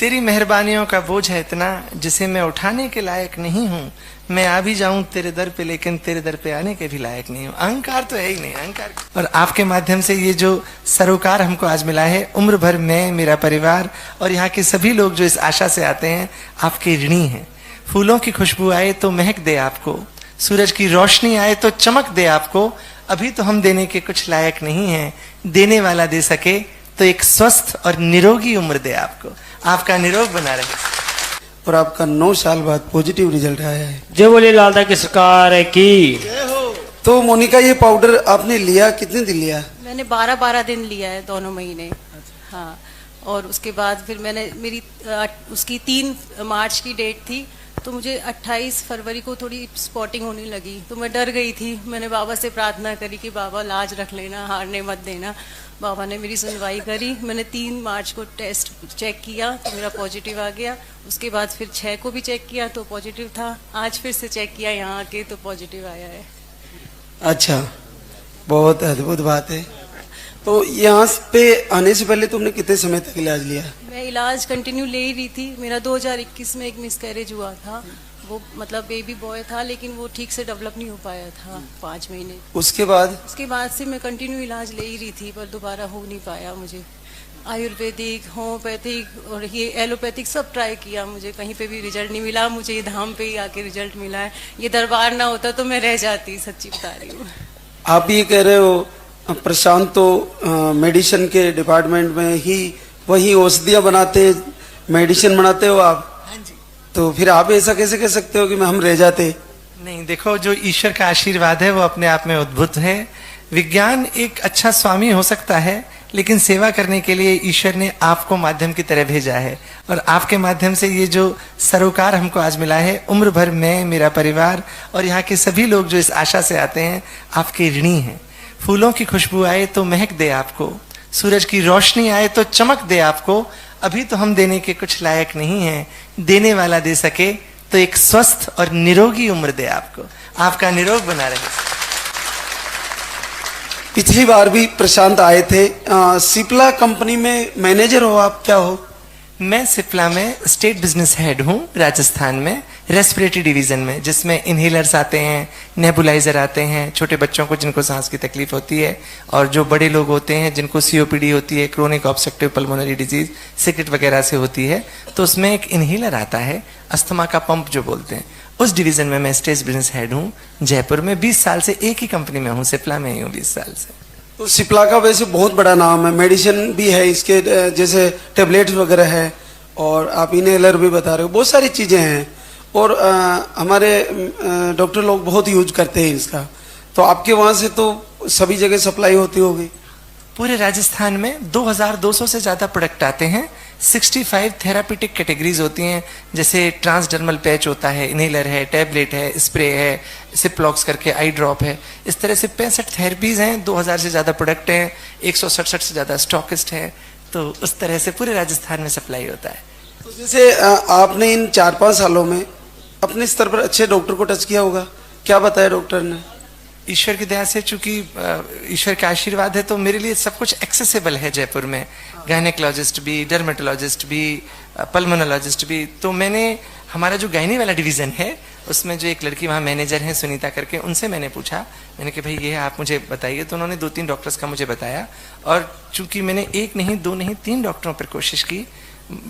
तेरी मेहरबानियों का बोझ है इतना जिसे मैं उठाने के लायक नहीं हूँ। मैं आ भी जाऊं तेरे दर पे, लेकिन तेरे दर पे आने के भी लायक नहीं हूँ। अहंकार तो है ही नहीं, अहंकार। और आपके माध्यम से ये जो सरोकार हमको आज मिला है, उम्र भर मैं, मेरा परिवार और यहाँ के सभी लोग जो इस आशा से आते हैं, आपके ऋणी हैं। फूलों की खुशबू आए तो महक दे आपको, सूरज की रोशनी आए तो चमक दे आपको। अभी तो हम देने के कुछ लायक नहीं हैं, देने वाला दे सके तो एक स्वस्थ और निरोगी उम्र दे आपको। आपका निरोग बना रहे। और आपका 9 साल बाद पॉजिटिव रिजल्ट आया है। जय बोले लालदा की सरकार की। तो मोनिका, ये पाउडर आपने लिया कितने दिन लिया? मैंने 12 दिन लिया है, दोनों महीने। हाँ, और उसके बाद फिर मैंने मेरी उसकी 3 मार्च की डेट थी, तो मुझे 28 फरवरी को थोड़ी स्पॉटिंग होने लगी, तो मैं डर गई थी। मैंने बाबा से प्रार्थना करी कि बाबा लाज रख लेना, हारने मत देना। बाबा ने मेरी सुनवाई करी। मैंने 3 मार्च को टेस्ट चेक किया तो मेरा पॉजिटिव आ गया। उसके बाद फिर 6 को भी चेक किया तो पॉजिटिव था। आज फिर से चेक किया यहाँ आके तो पॉजिटिव आया है। अच्छा, बहुत अद्भुत बात है। तो यहाँ पे आने से पहले तुमने कितने समय तक इलाज लिया? मैं इलाज कंटिन्यू ले ही रही थी। मेरा 2021 में एक मिसकैरेज हुआ था, वो मतलब बेबी बॉय था, लेकिन वो ठीक से डेवलप नहीं हो पाया था 5 महीने। उसके बाद से मैं कंटिन्यू इलाज ले ही रही थी, पर दोबारा हो नहीं पाया मुझे। आयुर्वेदिक, होम्योपैथिक और ये एलोपैथिक सब ट्राई किया, मुझे कहीं पे भी रिजल्ट नहीं मिला। मुझे ये धाम पे ही आके रिजल्ट मिला है। ये दरबार ना होता तो मैं रह जाती, सच्ची बता रही हूँ। आप ये कह रहे हो प्रशांत तो मेडिसिन के डिपार्टमेंट में ही वही औषधियाँ बनाते, मेडिसिन बनाते हो आप? हाँ जी। तो फिर आप ऐसा कैसे कह सकते हो कि हम रह जाते? नहीं, देखो, जो ईश्वर का आशीर्वाद है वो अपने आप में अद्भुत है। विज्ञान एक अच्छा स्वामी हो सकता है, लेकिन सेवा करने के लिए ईश्वर ने आपको माध्यम की तरह भेजा है। और आपके माध्यम से ये जो सरोकार हमको आज मिला है, उम्र भर मैं, मेरा परिवार और यहाँ के सभी लोग जो इस आशा से आते हैं, आपके ऋणी हैं। फूलों की खुशबू आए तो महक दे आपको, सूरज की रोशनी आए तो चमक दे आपको। अभी तो हम देने के कुछ लायक नहीं हैं, देने वाला दे सके तो एक स्वस्थ और निरोगी उम्र दे आपको। आपका निरोग बना रहे। पिछली बार भी प्रशांत आए थे। सिप्ला कंपनी में मैनेजर हो आप, क्या हो? मैं सिप्ला में स्टेट बिजनेस हेड हूँ, राजस्थान में, रेस्पिरेटरी डिवीजन में, जिसमें इनहेलर्स आते हैं, नेबुलाइजर आते हैं, छोटे बच्चों को जिनको सांस की तकलीफ होती है, और जो बड़े लोग होते हैं जिनको सीओपीडी होती है, chronic obstructive pulmonary disease, cigarette वगैरह से होती है, तो उसमें एक इनहेलर आता है, अस्थमा का पंप जो बोलते हैं। उस डिवीजन में मैं स्टेट बिजनेस हेड हूँ जयपुर में। 20 साल से एक ही कंपनी में हूँ, सिप्ला में ही हूँ 20 साल से। तो सिप्ला का वैसे बहुत बड़ा नाम है, मेडिसिन भी है इसके, जैसे टेबलेट्स वगैरह है, और आप इनहेलर भी बता रहे हो, बहुत सारी चीजें हैं। और हमारे डॉक्टर लोग बहुत यूज करते हैं इसका। तो आपके वहां से तो सभी जगह सप्लाई होती होगी? पूरे राजस्थान में 2200 से ज्यादा प्रोडक्ट आते हैं। 65 थेरापीटिक कैटेगरीज होती हैं, जैसे ट्रांसडर्मल पैच होता है, इनहेलर है, टैबलेट है, स्प्रे है, सिप्लॉक्स करके आई ड्रॉप है। इस तरह से 65 थेरेपीज हैं, 2000 से ज्यादा प्रोडक्ट हैं, 167 से ज्यादा स्टॉकिस्ट हैं। तो उस तरह से पूरे राजस्थान में सप्लाई होता है। तो जैसे आपने इन 4-5 सालों में अपने स्तर पर अच्छे डॉक्टर को टच किया होगा, क्या बताया डॉक्टर ने? ईश्वर की दया से, चूंकि ईश्वर का आशीर्वाद है, तो मेरे लिए सब कुछ एक्सेसिबल है जयपुर में। गायनेकोलॉजिस्ट भी, डर्मेटोलॉजिस्ट भी, पल्मोनोलॉजिस्ट भी। तो मैंने हमारा जो गायनी वाला डिवीजन है, उसमें जो एक लड़की वहाँ मैनेजर है, सुनीता करके, उनसे मैंने पूछा, मैंने कहा भाई ये आप मुझे बताइए। तो उन्होंने 2-3 डॉक्टर्स का मुझे बताया, और चूंकि मैंने 1 नहीं 2 नहीं 3 डॉक्टरों पर कोशिश की,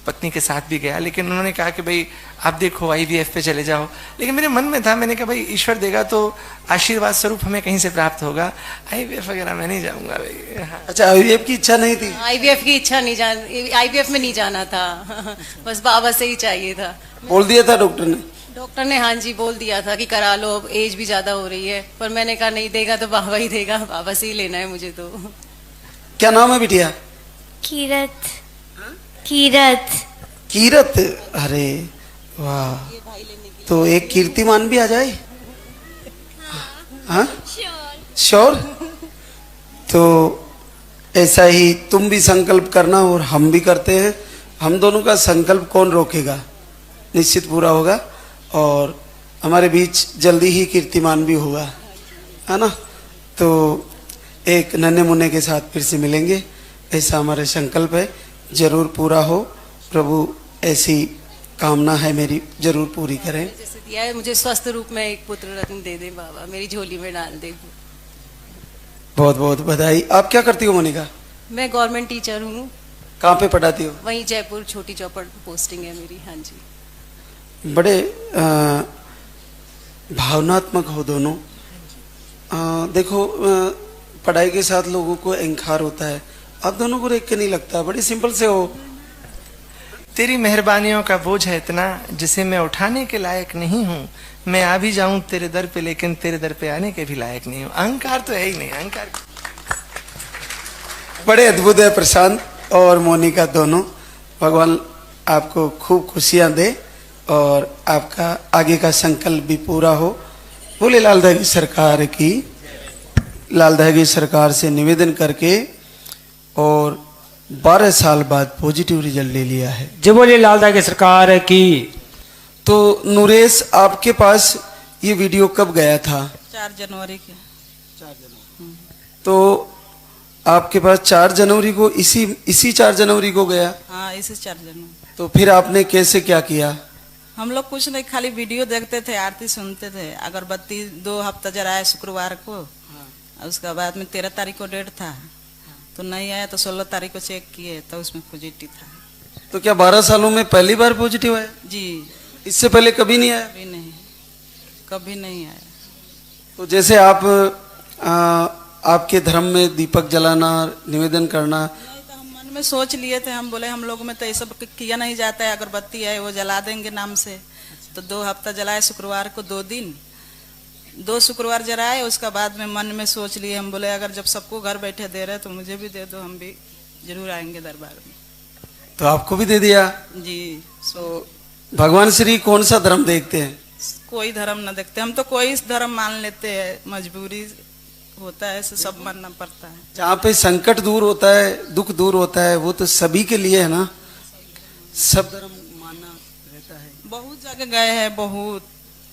पत्नी के साथ भी गया, लेकिन उन्होंने कहा कि भाई आप देखो IVF पे चले जाओ। लेकिन मेरे मन में था, मैंने कहा भाई ईश्वर देगा तो आशीर्वाद स्वरूप हमें कहीं से प्राप्त होगा, IVF वगैरह मैं नहीं जाऊंगा भाई। हाँ। अच्छा, IVF की इच्छा नहीं थी? IVF की इच्छा नहीं, IVF में नहीं जाना था। बस बाबा से ही चाहिए था। बोल दिया था डॉक्टर ने? डॉक्टर ने हाँ जी बोल दिया था कि करा लो, एज भी ज्यादा हो रही है। पर मैंने कहा नहीं देगा तो बाबा ही देगा, बाबा से ही लेना है मुझे। तो क्या नाम है बिटिया? कीरत। कीरत। कीरत? अरे वाह, तो एक कीर्तिमान भी आ जाए। हाँ, श्योर। तो ऐसा ही तुम भी संकल्प करना और हम भी करते हैं। हम दोनों का संकल्प कौन रोकेगा, निश्चित पूरा होगा, और हमारे बीच जल्दी ही कीर्तिमान भी होगा, है ना? तो एक नन्हे मुन्ने के साथ फिर से मिलेंगे, ऐसा हमारा संकल्प है, जरूर पूरा हो। प्रभु ऐसी कामना है मेरी, जरूर पूरी करें। जैसे दिया है मुझे स्वस्थ रूप में एक पुत्र रत्न दे दे बाबा, मेरी झोली में डाल दे। बहुत बहुत बधाई। आप क्या करती हो मोनिका? मैं गवर्नमेंट टीचर हूँ, कहाँ पे पढ़ाती हो? वहीं जयपुर छोटी चौपड़ पोस्टिंग है मेरी। हाँ जी। बड़े भावनात्मक हो दोनों। देखो पढ़ाई के साथ लोगों को अहंकार होता है, आप दोनों को देख के नहीं लगता, बड़े सिंपल से हो। तेरी मेहरबानियों का बोझ है इतना जिसे मैं उठाने के लायक नहीं हूँ। मैं आ भी जाऊं तेरे दर पे, लेकिन तेरे दर पे आने के भी लायक नहीं हूँ। अहंकार तो है ही नहीं, अहंकार। बड़े अद्भुत है प्रशांत और मोनिका दोनों। भगवान आपको खूब खुशियां दे और आपका आगे का संकल्प भी पूरा हो। बोले लाल दहगी सरकार की। लाल दहगी सरकार से निवेदन करके और 12 साल बाद पॉजिटिव रिजल्ट ले लिया है। जय बोलिए लाल दहगी सरकार की। तो नूरेश, आपके पास ये वीडियो कब गया था? 4 जनवरी के। तो आपके पास 4 जनवरी को इसी 4 जनवरी को गया? हाँ, इसी 4 जनवरी। तो फिर आपने कैसे क्या किया? हम लोग कुछ नहीं, खाली वीडियो देखते थे, आरती सुनते थे। अगरबत्ती 2 हफ्ता जलाए शुक्रवार को। और उसके बाद में 13 तारीख को डेट था, तो नहीं आया। तो 16 तारीख को चेक किए तो उसमें पॉजिटिव था। तो क्या 12 सालों में पहली बार पॉजिटिव आया? जी, इससे पहले कभी नहीं आया? कभी नहीं, कभी नहीं आया। तो जैसे आप आपके धर्म में दीपक जलाना, निवेदन करना, नहीं तो हम मन में सोच लिए थे, हम बोले हम लोग में तो ये सब किया नहीं जाता है, अगरबत्ती है वो जला देंगे नाम से। तो 2 हफ्ता जलाए, शुक्रवार को 2 दिन, 2 शुक्रवार जलाए। उसका बाद में मन में सोच लिए, हम बोले अगर जब सबको घर बैठे दे रहे तो मुझे भी दे दो, हम भी जरूर आएंगे दरबार में। तो आपको भी दे दिया। जी। तो भगवान श्री कौन सा धर्म देखते हैं? कोई धर्म न देखते, हम तो कोई धर्म मान लेते हैं, मजबूरी होता है, सब मानना पड़ता है। जहाँ पे संकट दूर होता है, दुख दूर होता है, वो तो सभी के लिए है ना। सब धर्म मानना रहता है। बहुत जगह गए हैं,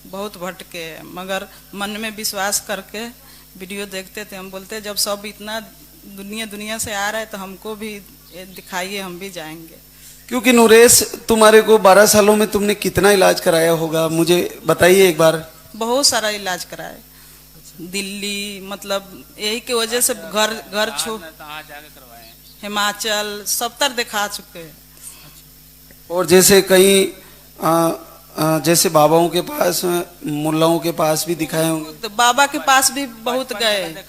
बहुत भटके, मगर मन में विश्वास करके वीडियो देखते थे। हम बोलते जब सब इतना दुनिया से आ रहा है तो हमको भी दिखाइए, हम भी जाएंगे। क्योंकि नूरेश, तुम्हारे को 12 सालों में तुमने कितना इलाज कराया होगा, मुझे बताइए एक बार। बहुत सारा इलाज कराए, दिल्ली, मतलब यही की वजह से घर छोड़ हिमाचल सब तर दिखा चुके हैं। और जैसे कहीं जैसे बाबाओं के पास, मुल्लाओं के पास भी दिखाए होंगे? तो बाबा के पास भी बहुत गए।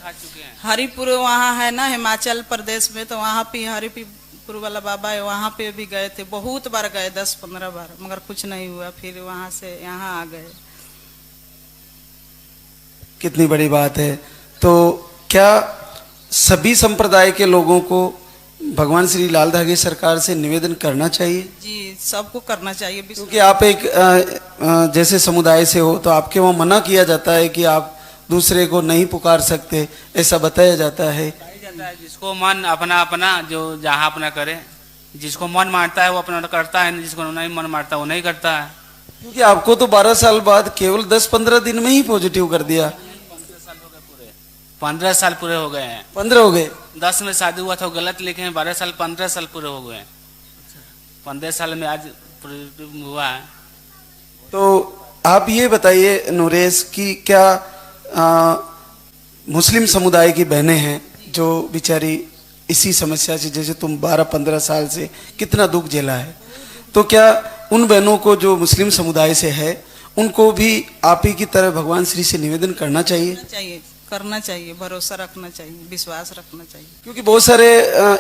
हरिपुर वहाँ है ना हिमाचल प्रदेश में, तो वहाँ पे हरिपुर वाला बाबा है, वहाँ पे भी गए थे। बहुत बार गए, 10-15 बार, मगर कुछ नहीं हुआ। फिर वहाँ से यहाँ आ गए। कितनी बड़ी बात है। तो क्या सभी संप्रदाय के लोगों को भगवान श्री लाल दहगी सरकार से निवेदन करना चाहिए? जी, सबको करना चाहिए। क्योंकि आप एक जैसे समुदाय से हो, तो आपके वहाँ मना किया जाता है कि आप दूसरे को नहीं पुकार सकते, ऐसा बताया जाता है। जिसको मन अपना जो जहाँ अपना करे, जिसको मन मारता है वो अपना करता है, जिसको नहीं मन मारता वो नहीं करता है। क्योंकि आपको तो 12 साल बाद केवल 10-15 दिन में ही पॉजिटिव कर दिया। 15 साल पूरे हो गए हैं। 15 हो गए? 10 में शादी हुआ था, गलत लिखे हैं 12 साल, 15 साल पूरे हो गए। 15 साल में आज हुआ है। तो आप ये बताइए नूरेश कि क्या मुस्लिम समुदाय की बहनें हैं जो बेचारी इसी समस्या से, जैसे तुम 12-15 साल से कितना दुख झेला है, तो क्या उन बहनों को जो मुस्लिम समुदाय से है, उनको भी आप ही की तरह भगवान श्री से निवेदन करना चाहिए? करना चाहिए, भरोसा रखना चाहिए, विश्वास रखना चाहिए। क्योंकि बहुत सारे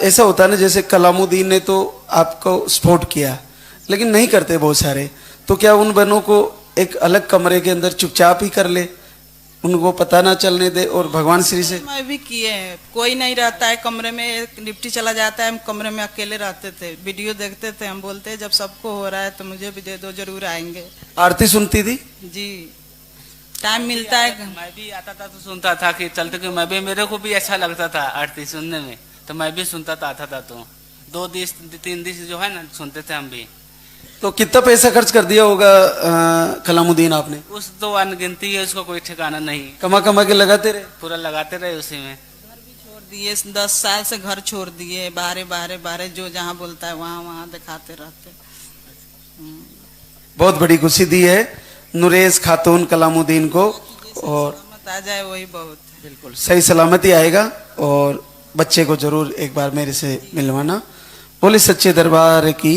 ऐसा होता है ना, जैसे कलामुद्दीन ने तो आपको सपोर्ट किया, लेकिन नहीं करते बहुत सारे। तो क्या उन बहनों को एक अलग कमरे के अंदर चुपचाप ही कर ले, उनको पता ना चलने दे, और भगवान श्री से? मैं भी किए हैं, कोई नहीं रहता है कमरे में, एक डिप्टी चला जाता है, हम कमरे में अकेले रहते थे, वीडियो देखते थे। हम बोलते जब सबको हो रहा है तो मुझे भी दे दो, जरूर आएंगे। आरती सुनती थी? जी, टाइम मिलता है। मैं भी आता था तो सुनता था कि चलते, कि मैं भी, मेरे को भी अच्छा लगता था आरती सुनने में, तो मैं भी सुनता था, आता था। तो 2-3 दिन जो है ना सुनते थे हम भी। तो कितना पैसा खर्च कर दिया होगा कलामुद्दीन आपने? उस तो अनगिनती है, उसको कोई ठिकाना नहीं। कमा के लगाते रहे? पूरा लगाते रहे उसी में। घर भी छोड़ दिए, 10 साल से घर छोड़ दिए, बाहर जो जहाँ बोलता है वहाँ दिखाते रहते। बहुत बड़ी खुशी दी है नुरेश खातून कलामुद्दीन को, और मत आ जाए वही बहुत है। बिल्कुल सही सलामती आएगा। और बच्चे को जरूर एक बार मेरे से मिलवाना। बोले सच्चे दरबार की।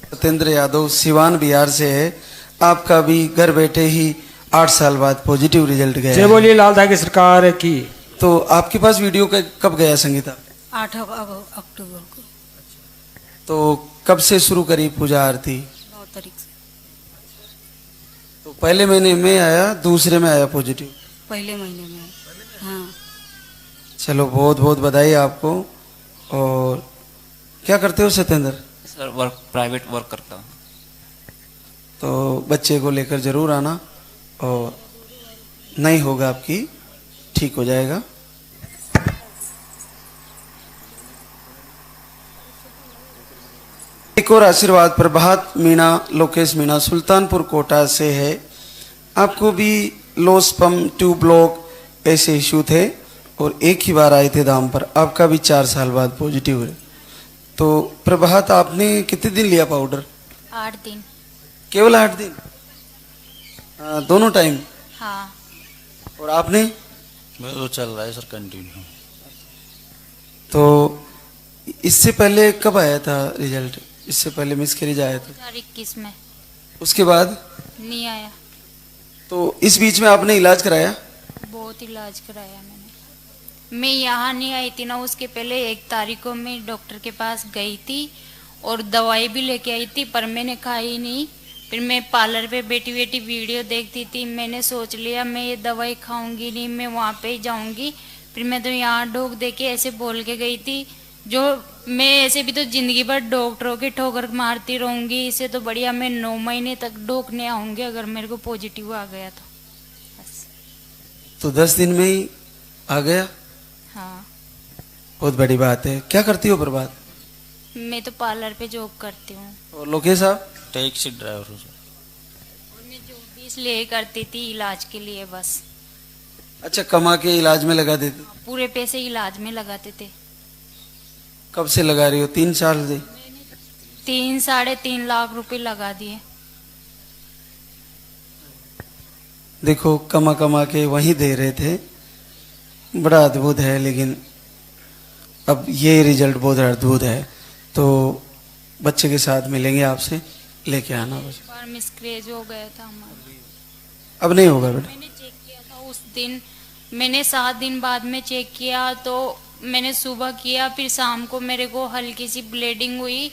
सत्येंद्र यादव सिवान बिहार से है। आपका भी घर बैठे ही 8 साल बाद पॉजिटिव रिजल्ट गया जय है। बोलिए लाल धागे सरकार की। तो आपके पास वीडियो कब गया संगीता? 8 अक्टूबर को तो कब से शुरू करी पूजा आरती? 9 तारीख से। तो पहले महीने में आया, दूसरे में आया पॉजिटिव? पहले महीने में। हाँ। चलो बहुत बहुत बधाई आपको। और क्या करते हो Satyendra? Sir work, private work करता हूँ। तो बच्चे को लेकर जरूर आना, और नहीं होगा आपकी, ठीक हो जाएगा। एक और आशीर्वाद प्रभात मीणा, लोकेश मीणा सुल्तानपुर कोटा से है। आपको भी लो स्पर्म ट्यूब ब्लॉक ऐसे इशू थे और एक ही बार आए थे दाम पर। आपका भी 4 साल बाद पॉजिटिव है। तो प्रभात आपने कितने दिन लिया पाउडर? 8 दिन। केवल 8 दिन? दोनों टाइम? हाँ। और आपने? मेरा तो चल रहा है सर कंटिन्यू। तो इससे पहले कब आया था रिजल्ट? इससे पहले मिसकैरेज आया था? 2021 में। उसके बाद? नहीं आया। तो इस बीच में आपने इलाज कराया? बहुत इलाज कराया मैंने। मैं यहाँ नहीं आई थी ना, उसके पहले 1 तारीख को मैं डॉक्टर के पास गई थी और दवाई भी लेके आई थी, पर मैंने खाई नहीं। फिर मैं पार्लर पे बैठी बैठी वीडियो देखती थी। मैंने सोच लिया मैं ये दवाई खाऊंगी नहीं, मैं वहाँ पे ही जाऊंगी। फिर मैं तो यहाँ डोक दे के ऐसे बोल के गई थी, जो मैं ऐसे भी तो जिंदगी भर डॉक्टरों की ठोकर मारती रहूंगी, इससे तो बढ़िया मैं 9 महीने तक डोकने आऊंगी अगर मेरे को पॉजिटिव आ गया तो। बस। तो 10 दिन में ही आ गया? हाँ। बहुत बड़ी बात है। क्या करती हो प्रभात? मैं तो पार्लर पे जॉब करती हूँ। और लोकेश साहब? टैक्सी ड्राइवर हूँ सर। और मैं जॉब भी इसलिए करती थी इलाज के लिए बस। अच्छा, कमा के इलाज में लगा देते? पूरे पैसे इलाज में लगाते थे। कब से लगा रही हो? 3 साल से? 3-3.5 लाख रुपए लगा दिए। देखो कमा कमा के वहीं दे रहे थे। बड़ा अद्भुत है। लेकिन अब ये रिजल्ट बहुत अद्भुत है। तो बच्चे के साथ मिलेंगे आपसे, लेके आना बस। बार मिसकैरेज हो गया था हमारा। अब नहीं होगा बेटा। मैंने चेक किया था उस दिन, मैंने 7 दिन बाद में चेक किया तो मैंने सुबह किया, फिर शाम को मेरे को हल्की सी ब्लीडिंग हुई।